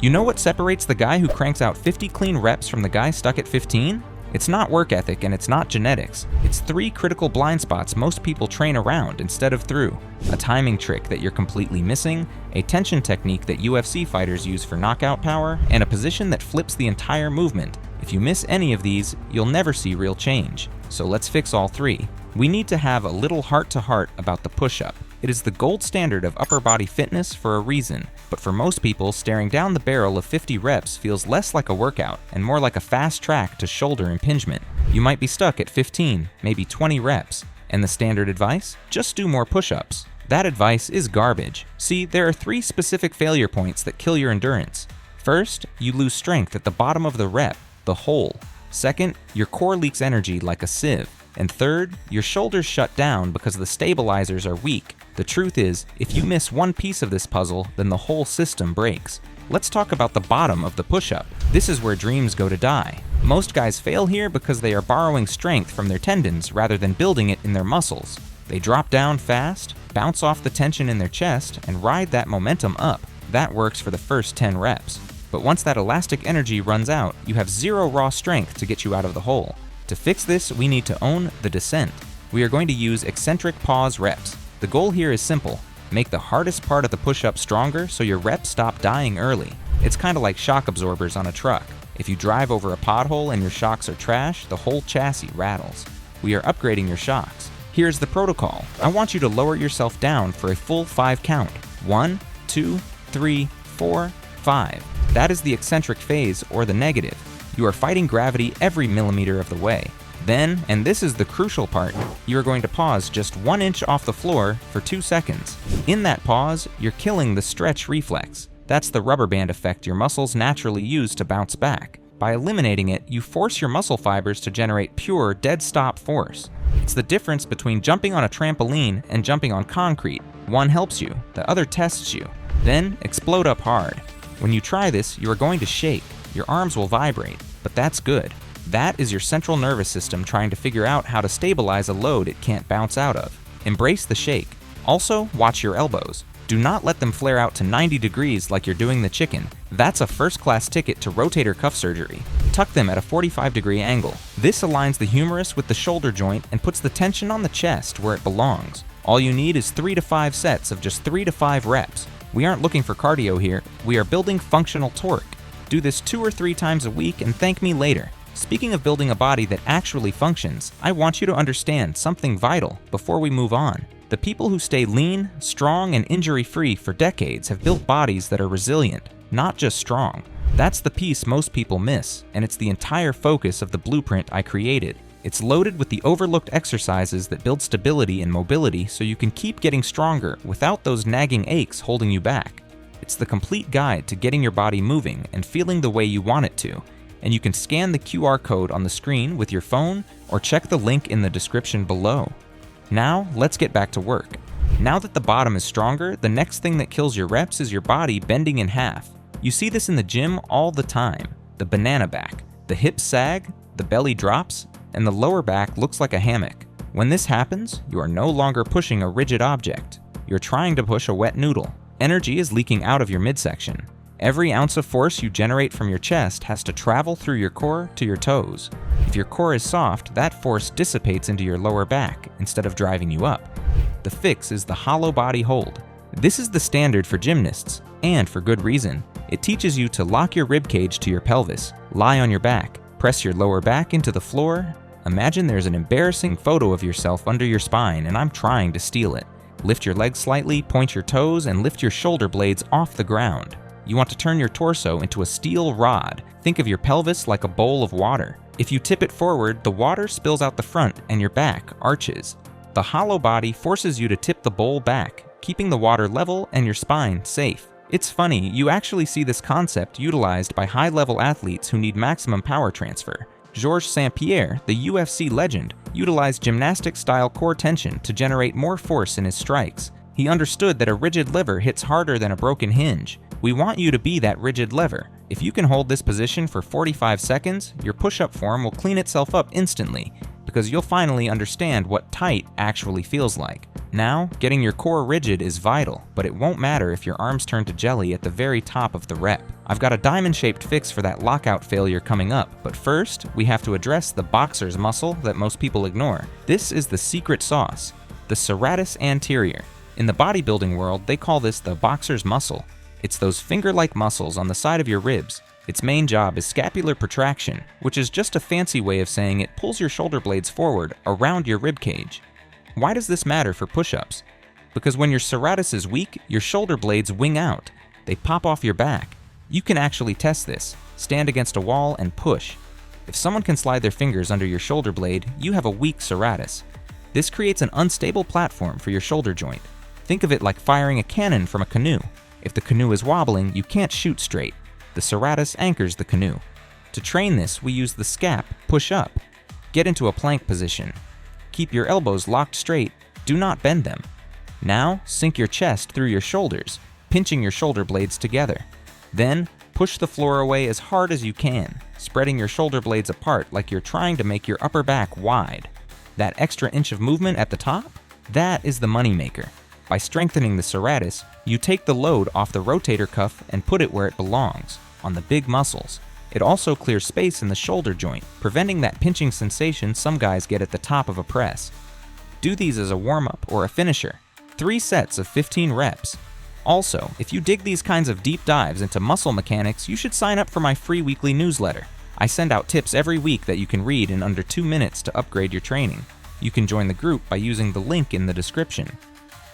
You know what separates the guy who cranks out 50 clean reps from the guy stuck at 15? It's not work ethic and it's not genetics. It's 3 critical blind spots most people train around instead of through. A timing trick that you're completely missing, a tension technique that UFC fighters use for knockout power, and a position that flips the entire movement. If you miss any of these, you'll never see real change. So let's fix all 3. We need to have a little heart-to-heart about the push-up. It is the gold standard of upper body fitness for a reason, but for most people, staring down the barrel of 50 reps feels less like a workout and more like a fast track to shoulder impingement. You might be stuck at 15, maybe 20 reps. And the standard advice? Just do more push-ups. That advice is garbage. See, there are 3 specific failure points that kill your endurance. First, you lose strength at the bottom of the rep, the hole. Second, your core leaks energy like a sieve. And third, your shoulders shut down because the stabilizers are weak. The truth is, if you miss one piece of this puzzle, then the whole system breaks. Let's talk about the bottom of the push-up. This is where dreams go to die. Most guys fail here because they are borrowing strength from their tendons rather than building it in their muscles. They drop down fast, bounce off the tension in their chest, and ride that momentum up. That works for the first 10 reps. But once that elastic energy runs out, you have 0 raw strength to get you out of the hole. To fix this, we need to own the descent. We are going to use eccentric pause reps. The goal here is simple. Make the hardest part of the push-up stronger so your reps stop dying early. It's kind of like shock absorbers on a truck. If you drive over a pothole and your shocks are trash, the whole chassis rattles. We are upgrading your shocks. Here's the protocol. I want you to lower yourself down for a full 5 count. 1, 2, 3, 4, 5. That is the eccentric phase, or the negative. You are fighting gravity every millimeter of the way. Then, and this is the crucial part, you are going to pause just 1 inch off the floor for 2 seconds. In that pause, you're killing the stretch reflex. That's the rubber band effect your muscles naturally use to bounce back. By eliminating it, you force your muscle fibers to generate pure dead stop force. It's the difference between jumping on a trampoline and jumping on concrete. One helps you, the other tests you. Then, explode up hard. When you try this, you are going to shake. Your arms will vibrate, but that's good. That is your central nervous system trying to figure out how to stabilize a load it can't bounce out of. Embrace the shake. Also, watch your elbows. Do not let them flare out to 90 degrees like you're doing the chicken. That's a first-class ticket to rotator cuff surgery. Tuck them at a 45-degree angle. This aligns the humerus with the shoulder joint and puts the tension on the chest where it belongs. All you need is 3 to 5 sets of just 3 to 5 reps. We aren't looking for cardio here. We are building functional torque. Do this 2 or 3 times a week and thank me later. Speaking of building a body that actually functions, I want you to understand something vital before we move on. The people who stay lean, strong, and injury-free for decades have built bodies that are resilient, not just strong. That's the piece most people miss, and it's the entire focus of the blueprint I created. It's loaded with the overlooked exercises that build stability and mobility so you can keep getting stronger without those nagging aches holding you back. It's the complete guide to getting your body moving and feeling the way you want it to, and you can scan the QR code on the screen with your phone or check the link in the description below. Now, let's get back to work. Now that the bottom is stronger, the next thing that kills your reps is your body bending in half. You see this in the gym all the time. The banana back. The hips sag, the belly drops, and the lower back looks like a hammock. When this happens, you are no longer pushing a rigid object. You're trying to push a wet noodle. Energy is leaking out of your midsection. Every ounce of force you generate from your chest has to travel through your core to your toes. If your core is soft, that force dissipates into your lower back instead of driving you up. The fix is the hollow body hold. This is the standard for gymnasts, and for good reason. It teaches you to lock your ribcage to your pelvis, lie on your back, press your lower back into the floor. Imagine there's an embarrassing photo of yourself under your spine and I'm trying to steal it. Lift your legs slightly, point your toes, and lift your shoulder blades off the ground. You want to turn your torso into a steel rod. Think of your pelvis like a bowl of water. If you tip it forward, the water spills out the front and your back arches. The hollow body forces you to tip the bowl back, keeping the water level and your spine safe. It's funny, you actually see this concept utilized by high-level athletes who need maximum power transfer. Georges St-Pierre, the UFC legend, utilized gymnastic-style core tension to generate more force in his strikes. He understood that a rigid lever hits harder than a broken hinge. We want you to be that rigid lever. If you can hold this position for 45 seconds, your push-up form will clean itself up instantly. because you'll finally understand what tight actually feels like. Now, getting your core rigid is vital, but it won't matter if your arms turn to jelly at the very top of the rep. I've got a diamond-shaped fix for that lockout failure coming up, but first, we have to address the boxer's muscle that most people ignore. This is the secret sauce, the serratus anterior. In the bodybuilding world, they call this the boxer's muscle. It's those finger-like muscles on the side of your ribs. Its main job is scapular protraction, which is just a fancy way of saying it pulls your shoulder blades forward around your rib cage. Why does this matter for push-ups? Because when your serratus is weak, your shoulder blades wing out. They pop off your back. You can actually test this. Stand against a wall and push. If someone can slide their fingers under your shoulder blade, you have a weak serratus. This creates an unstable platform for your shoulder joint. Think of it like firing a cannon from a canoe. If the canoe is wobbling, you can't shoot straight. The serratus anchors the canoe. To train this, we use the scap, push up. Get into a plank position. Keep your elbows locked straight, do not bend them. Now, sink your chest through your shoulders, pinching your shoulder blades together. Then, push the floor away as hard as you can, spreading your shoulder blades apart like you're trying to make your upper back wide. That extra inch of movement at the top? That is the moneymaker. By strengthening the serratus, you take the load off the rotator cuff and put it where it belongs, on the big muscles. It also clears space in the shoulder joint, preventing that pinching sensation some guys get at the top of a press. Do these as a warm-up or a finisher. 3 sets of 15 reps. Also, if you dig these kinds of deep dives into muscle mechanics, you should sign up for my free weekly newsletter. I send out tips every week that you can read in under 2 minutes to upgrade your training. You can join the group by using the link in the description.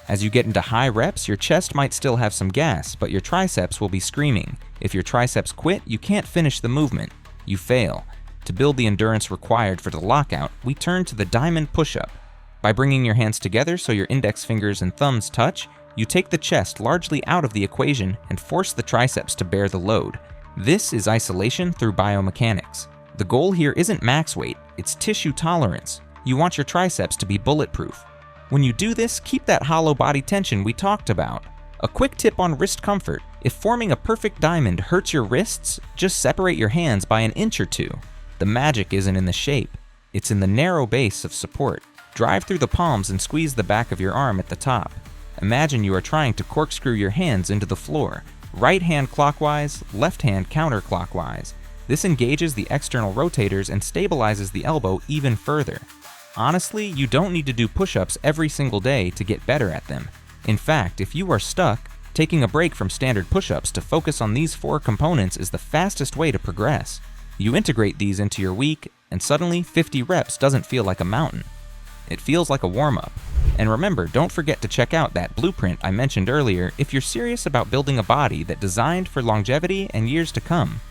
As you get into high reps, your chest might still have some gas, but your triceps will be screaming. If your triceps quit, you can't finish the movement. You fail. To build the endurance required for the lockout, we turn to the diamond push-up. By bringing your hands together so your index fingers and thumbs touch, you take the chest largely out of the equation and force the triceps to bear the load. This is isolation through biomechanics. The goal here isn't max weight, it's tissue tolerance. You want your triceps to be bulletproof. When you do this, keep that hollow body tension we talked about. A quick tip on wrist comfort: if forming a perfect diamond hurts your wrists, just separate your hands by an inch or two. The magic isn't in the shape, it's in the narrow base of support. Drive through the palms and squeeze the back of your arm at the top. Imagine you are trying to corkscrew your hands into the floor. Right hand clockwise, left hand counterclockwise. This engages the external rotators and stabilizes the elbow even further. Honestly, you don't need to do push-ups every single day to get better at them. In fact, if you are stuck, taking a break from standard push-ups to focus on these 4 components is the fastest way to progress. You integrate these into your week, and suddenly 50 reps doesn't feel like a mountain. It feels like a warm-up. And remember, don't forget to check out that blueprint I mentioned earlier if you're serious about building a body that's designed for longevity and years to come.